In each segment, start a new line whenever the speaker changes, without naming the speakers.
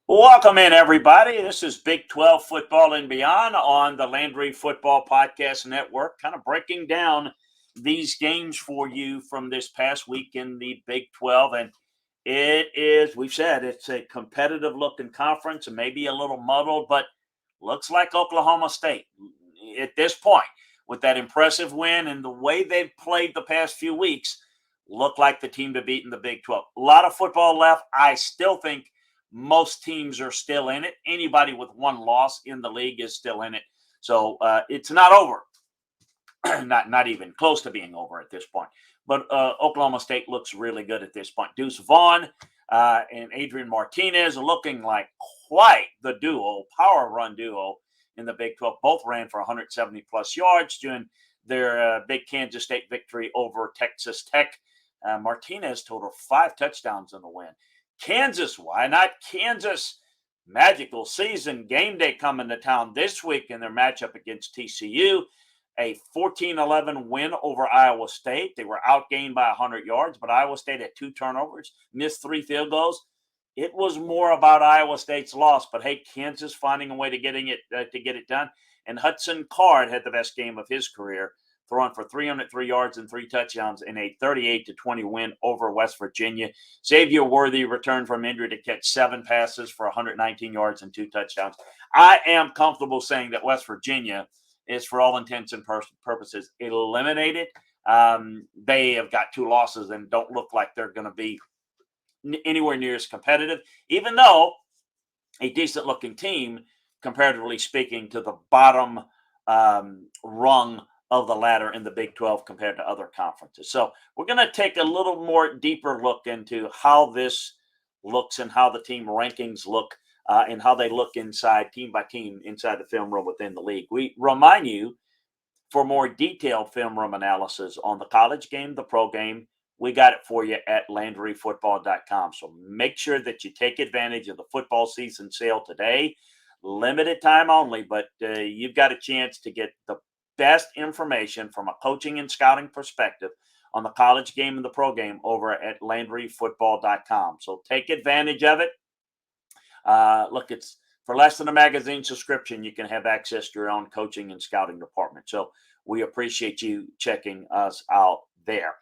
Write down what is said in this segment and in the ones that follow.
Welcome in, everybody. This is Big 12 Football and Beyond on the Landry Football Podcast Network, kind of breaking down these games for you from this past week in the Big 12. And it is, we've said, it's a competitive looking conference and maybe a little muddled, but looks like Oklahoma State at this point, with that impressive win and the way they've played the past few weeks, look like the team to beat in the Big 12. A lot of football left. I still think most teams are still in it. Anybody with one loss in the league is still in it. So it's not over. not even close to being over at this point. But Oklahoma State looks really good at this point. Deuce Vaughn and Adrian Martinez are looking like quite the duo, power run duo in the Big 12. Both ran for 170 plus yards during their big Kansas State victory over Texas Tech. Martinez totaled 5 touchdowns in the win. Kansas, why not Kansas? Magical season. Game day coming to town this week in their matchup against TCU. A 14-11 win over Iowa State. They were outgained by 100 yards, but Iowa State had 2 turnovers, missed 3 field goals. It was more about Iowa State's loss, but hey, Kansas finding a way to get it done. And Hudson Card had the best game of his career, throwing for 303 yards and 3 touchdowns in a 38-20 win over West Virginia. Xavier Worthy returned from injury to catch 7 passes for 119 yards and 2 touchdowns. I am comfortable saying that West Virginia is, for all intents and purposes, eliminated. They have got 2 losses and don't look like they're going to be anywhere near as competitive, even though a decent-looking team, comparatively speaking, to the bottom rung of the ladder in the Big 12 compared to other conferences. So we're going to take a little more deeper look into how this looks and how the team rankings look and how they look inside, team by team, inside the film room within the league. We remind you, for more detailed film room analysis on the college game, the pro game, we got it for you at LandryFootball.com. So make sure that you take advantage of the football season sale today. Limited time only, but you've got a chance to get the best information from a coaching and scouting perspective on the college game and the pro game over at LandryFootball.com. So take advantage of it. Look, it's for less than a magazine subscription, you can have access to your own coaching and scouting department. So we appreciate you checking us out there.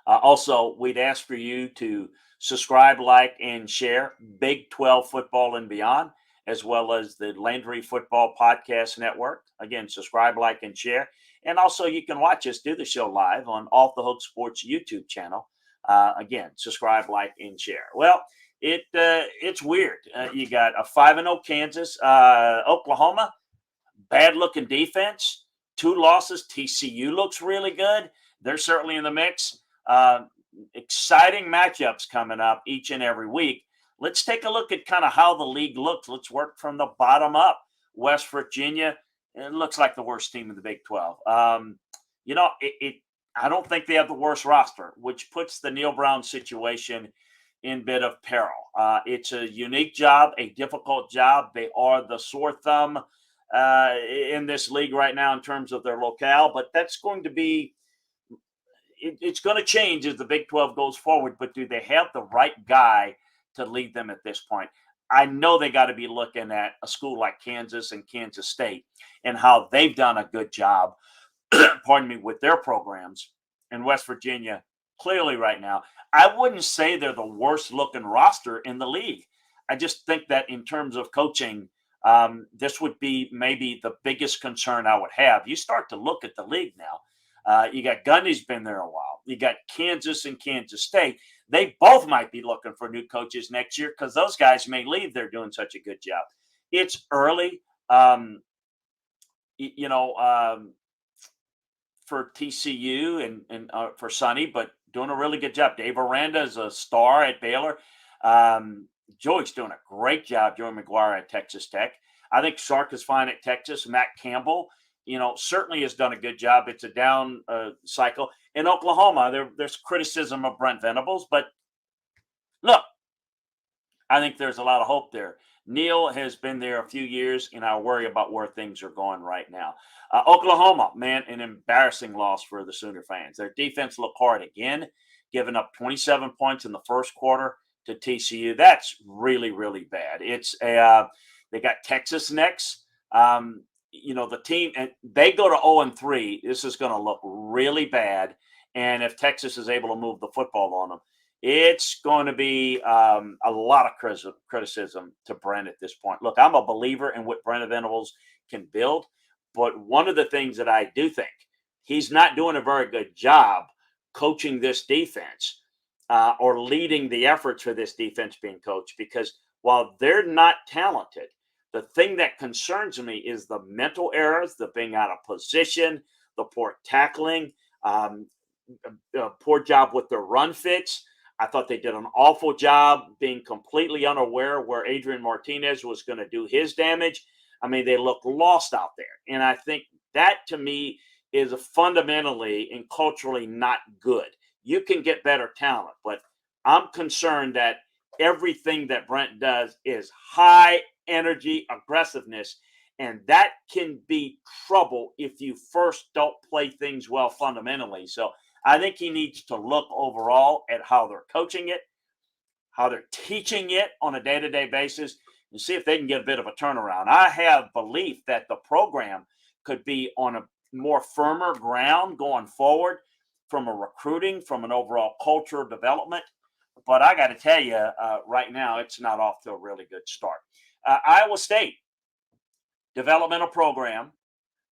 Also, we'd ask for you to subscribe, like, and share Big 12 Football and Beyond, as well as the Landry Football Podcast Network. Again, subscribe, like, and share. And also, you can watch us do the show live on Off the Hook Sports YouTube channel. Again, subscribe, like, and share. Well, it's weird. You got a 5-0 Kansas, Oklahoma, bad-looking defense, 2 losses. TCU looks really good. They're certainly in the mix. Exciting matchups coming up each and every week. Let's take a look at kind of how the league looks. Let's work from the bottom up. West Virginia, it looks like the worst team in the Big 12. I don't think they have the worst roster, which puts the Neil Brown situation in bit of peril. It's a unique job, a difficult job. They are the sore thumb in this league right now in terms of their locale, but that's going to be it's going to change as the Big 12 goes forward, but do they have the right guy to lead them at this point? I know they got to be looking at a school like Kansas and Kansas State and how they've done a good job, pardon me, with their programs. And West Virginia, clearly right now, I wouldn't say they're the worst looking roster in the league. I just think that in terms of coaching, this would be maybe the biggest concern I would have. You start to look at the league now. You got Gundy's been there a while. You got Kansas and Kansas State. They both might be looking for new coaches next year because those guys may leave. They're doing such a good job. It's early, for TCU and for Sonny, but doing a really good job. Dave Aranda is a star at Baylor. Joey's doing a great job. Joey McGuire at Texas Tech. I think Sark is fine at Texas. Matt Campbell, certainly has done a good job. It's a down cycle. In Oklahoma, there's criticism of Brent Venables, but look, I think there's a lot of hope there. Neil has been there a few years, and I worry about where things are going right now. Oklahoma, man, an embarrassing loss for the Sooner fans. Their defense looked hard again, giving up 27 points in the first quarter. to TCU. That's really, really bad. They got Texas next. The team, and they go to 0-3. This is going to look really bad. And if Texas is able to move the football on them, it's going to be a lot of criticism to Brent at this point. Look, I'm a believer in what Brent Venables can build, but one of the things that I do think he's not doing a very good job coaching this defense or leading the efforts for this defense being coached, because while they're not talented, the thing that concerns me is the mental errors, the being out of position, the poor tackling, poor job with their run fits. I thought they did an awful job being completely unaware where Adrian Martinez was going to do his damage. I mean, they look lost out there. And I think that to me is fundamentally and culturally not good. You can get better talent, but I'm concerned that everything that Brent does is high energy aggressiveness. And that can be trouble if you first don't play things well fundamentally. So I think he needs to look overall at how they're coaching it, how they're teaching it on a day-to-day basis, and see if they can get a bit of a turnaround. I have belief that the program could be on a more firmer ground going forward from a recruiting, from an overall cultural development. But I got to tell you, right now, it's not off to a really good start. Iowa State, developmental program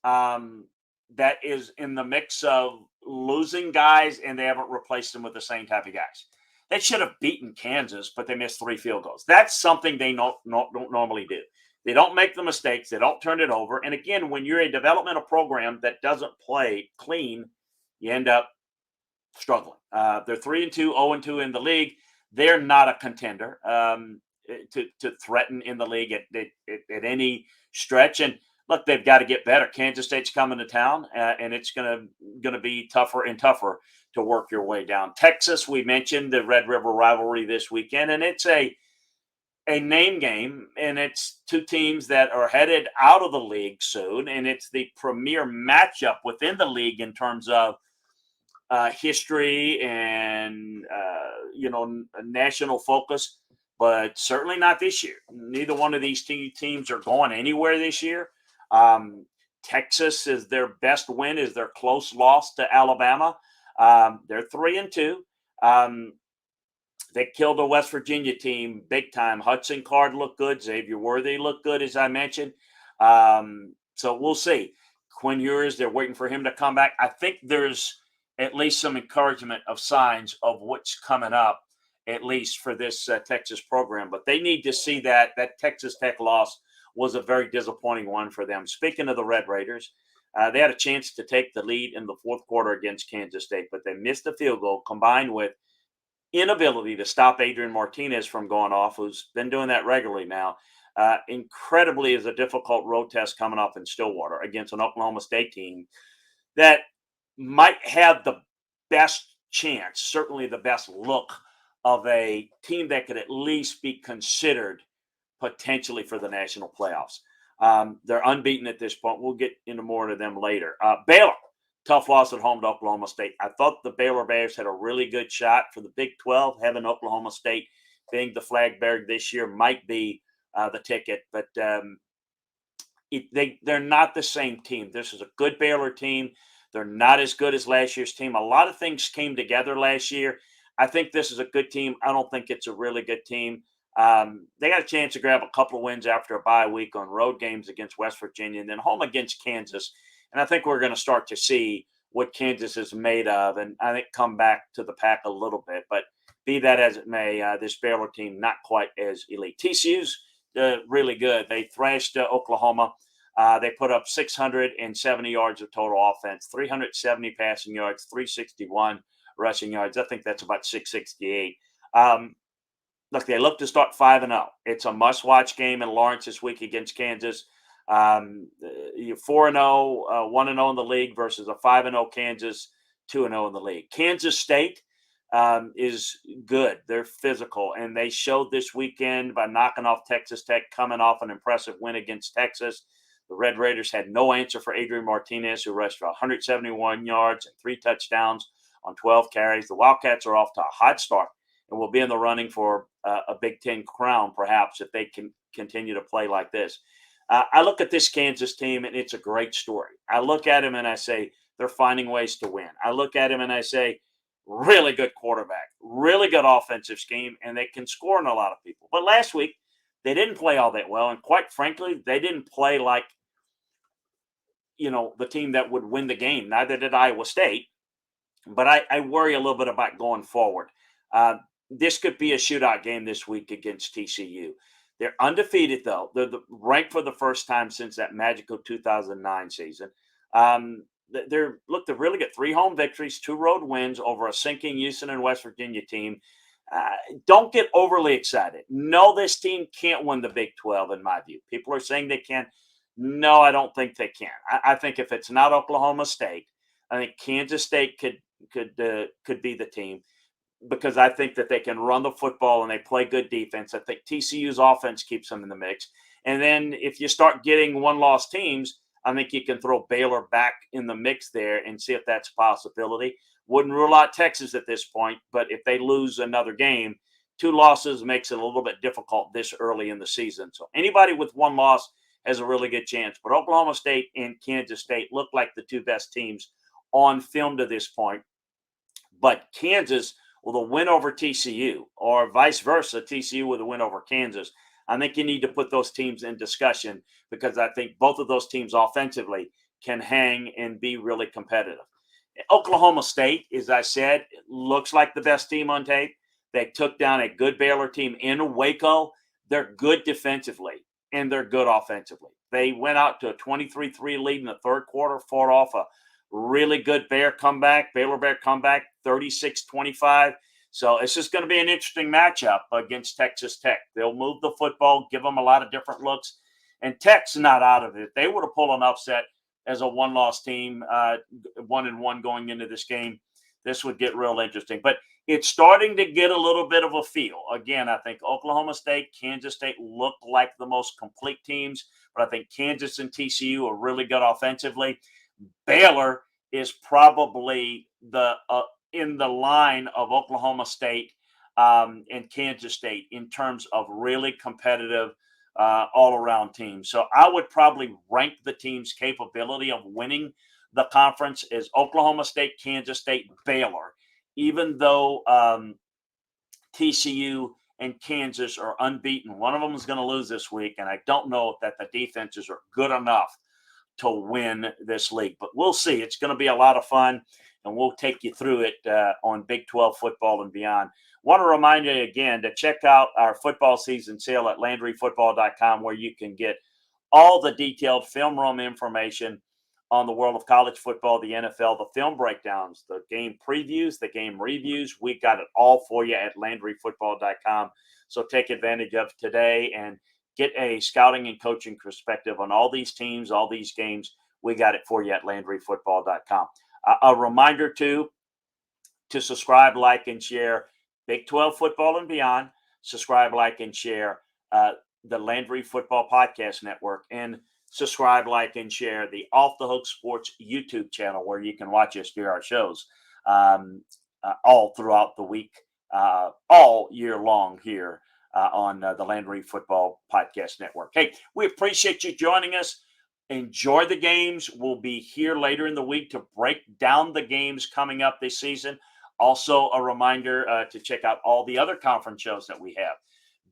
that is in the mix of losing guys, and they haven't replaced them with the same type of guys. They should have beaten Kansas, but they missed 3 field goals. That's something they don't normally do. They don't make the mistakes. They don't turn it over. And again, when you're a developmental program that doesn't play clean, you end up struggling. They're 3-2, 0-2 in the league. They're not a contender to threaten in the league at any stretch. And look, they've got to get better. Kansas State's coming to town, and it's going to be tougher and tougher to work your way down. Texas, we mentioned the Red River rivalry this weekend, and it's a name game, and it's two teams that are headed out of the league soon, and it's the premier matchup within the league in terms of history and national focus, but certainly not this year. Neither one of these teams are going anywhere this year. Texas is their best win is their close loss to Alabama. They're 3-2. They killed a West Virginia team big time. Hudson Card looked good. Xavier Worthy looked good, as I mentioned. So we'll see. Quinn Ewers, they're waiting for him to come back. I think there's at least some encouragement of signs of what's coming up, at least for this Texas program. But they need to see that Texas Tech loss was a very disappointing one for them. Speaking of the Red Raiders, they had a chance to take the lead in the fourth quarter against Kansas State, but they missed a field goal combined with inability to stop Adrian Martinez from going off, who's been doing that regularly now. Incredibly is a difficult road test coming up in Stillwater against an Oklahoma State team that might have the best chance, certainly the best look of a team that could at least be considered potentially for the national playoffs. They're unbeaten at this point. We'll get into more of them later. Baylor, tough loss at home to Oklahoma State. I thought the Baylor Bears had a really good shot for the Big 12. Having Oklahoma State being the flag bearer this year might be the ticket, but they're not the same team. This is a good Baylor team. They're not as good as last year's team. A lot of things came together last year. I think this is a good team. I don't think it's a really good team. They got a chance to grab a couple of wins after a bye week on road games against West Virginia and then home against Kansas. And I think we're going to start to see what Kansas is made of, and I think come back to the pack a little bit. But be that as it may, this Baylor team not quite as elite. TCU's really good. They thrashed Oklahoma. They put up 670 yards of total offense, 370 passing yards, 361 rushing yards. I think that's about 668. Look, they look to start 5-0. It's a must-watch game in Lawrence this week against Kansas. You're 4-0, 1-0 in the league versus a 5-0 Kansas, 2-0 in the league. Kansas State is good. They're physical, and they showed this weekend by knocking off Texas Tech, coming off an impressive win against Texas. The Red Raiders had no answer for Adrian Martinez, who rushed for 171 yards and 3 touchdowns on 12 carries. The Wildcats are off to a hot start. and will be in the running for a Big Ten crown, perhaps, if they can continue to play like this. I look at this Kansas team, and it's a great story. I look at them and I say they're finding ways to win. I look at them and I say, really good quarterback, really good offensive scheme, and they can score on a lot of people. But last week, they didn't play all that well, and quite frankly, they didn't play like the team that would win the game. Neither did Iowa State. But I worry a little bit about going forward. Uh, this could be a shootout game this week against TCU. They're undefeated, though. They're ranked for the first time since that magical 2009 season. They've really got 3 home victories, 2 road wins over a sinking Houston and West Virginia team. Don't get overly excited. No, this team can't win the Big 12, in my view. People are saying they can. No, I don't think they can. I think if it's not Oklahoma State, I think Kansas State could be the team, because I think that they can run the football and they play good defense. I think TCU's offense keeps them in the mix. And then if you start getting one-loss teams, I think you can throw Baylor back in the mix there and see if that's a possibility. Wouldn't rule out Texas at this point, but if they lose another game, 2 losses makes it a little bit difficult this early in the season. So anybody with 1 loss has a really good chance. But Oklahoma State and Kansas State look like the 2 best teams on film to this point. But Kansas with a win over TCU, or vice versa, TCU with a win over Kansas, I think you need to put those teams in discussion, because I think both of those teams offensively can hang and be really competitive. Oklahoma State, as I said, looks like the best team on tape. They took down a good Baylor team in Waco. They're good defensively, and they're good offensively. They went out to a 23-3 lead in the third quarter, fought off a really good Baylor comeback, 36-25. So it's just going to be an interesting matchup against Texas Tech. They'll move the football, give them a lot of different looks, and Tech's not out of it. They would have pulled an upset as a one-loss team, 1-1 going into this game. This would get real interesting. But it's starting to get a little bit of a feel. Again, I think Oklahoma State, Kansas State look like the most complete teams, but I think Kansas and TCU are really good offensively. Baylor is probably in the line of Oklahoma State and Kansas State in terms of really competitive all-around teams. So I would probably rank the team's capability of winning the conference as Oklahoma State, Kansas State, Baylor, even though TCU and Kansas are unbeaten. One of them is going to lose this week, and I don't know that the defenses are good enough to win this league. But we'll see. It's going to be a lot of fun, and we'll take you through it on Big 12 football and beyond. Want to remind you again to check out our football season sale at LandryFootball.com, where you can get all the detailed film room information on the world of college football, the NFL, the film breakdowns, the game previews, the game reviews. We got it all for you at LandryFootball.com. So take advantage of today and get a scouting and coaching perspective on all these teams, all these games. We got it for you at LandryFootball.com. A reminder, too, to subscribe, like, and share Big 12 football and beyond. Subscribe, like, and share the Landry Football Podcast Network. And subscribe, like, and share the Off the Hook Sports YouTube channel, where you can watch us do our shows all throughout the week, all year long here on the Landry Football Podcast Network. Hey, we appreciate you joining us. Enjoy the games. We'll be here later in the week to break down the games coming up this season. Also, a reminder to check out all the other conference shows that we have.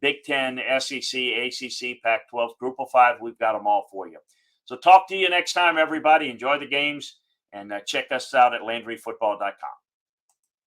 Big Ten, SEC, ACC, Pac-12, Group of 5, we've got them all for you. So talk to you next time, everybody. Enjoy the games, and check us out at LandryFootball.com.